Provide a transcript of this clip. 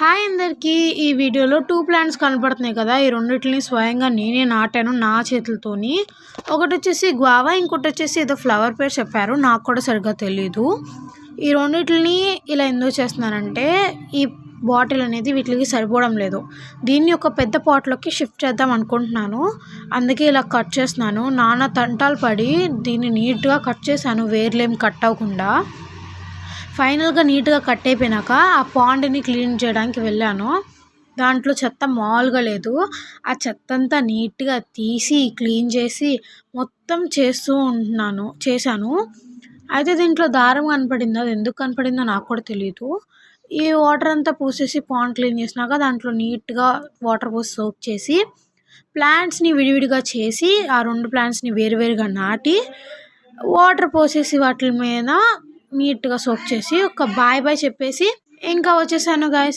Hi అందరికీ. ఈ వీడియోలో 2 ప్లాంట్స్ కనపడుతున్నాయి కదా. ఈ రెండిటిని స్వయంగా నేనే నాటాను నా చేతులతోని. ఒకటొచ్చేసి గ్వావా, ఇంకోటొచ్చేసి ఏదో ఫ్లవర్ పేరు చెప్పారు. నాకు కూడా సరిగ్గా తెలీదు. ఈ రెండిటిని ఇలా ఎందుకు చేస్తున్నానంటే ఈ బాటిల్ అనేది వీటికి సరిపోవడం లేదు. దీన్ని ఒక పెద్ద పాట్లోకి షిఫ్ట్ చేద్దాం అనుకుంటున్నాను. అందుకే ఇలా కట్ చేస్తున్నాను. నానా తంటాలు పడి దీన్ని నీట్గా కట్ చేశాను, వేర్లేం కట్ అవ్వకుండా. ఫైనల్గా నీట్గా కట్ అయిపోయినాక ఆ పాండ్ని క్లీన్ చేయడానికి వెళ్ళాను. దాంట్లో చెత్త మామూలుగా లేదు. ఆ చెత్త అంతా నీట్గా తీసి క్లీన్ చేసి మొత్తం చేశాను. అయితే దీంట్లో దారం కనపడింది. అది ఎందుకు కనపడిందో నాకు కూడా తెలియదు. ఈ వాటర్ అంతా పోసేసి పాండ్ క్లీన్ చేసినాక దాంట్లో నీట్గా వాటర్ పోసి సోక్ చేసి ప్లాంట్స్ని విడివిడిగా చేసి ఆ 2 ప్లాంట్స్ని వేరువేరుగా నాటి వాటర్ పోసేసి వాటి మీద నీట్గా సోక్ చేసి ఒక బాయ్ చెప్పేసి ఇంకా వచ్చేసాను గైస్.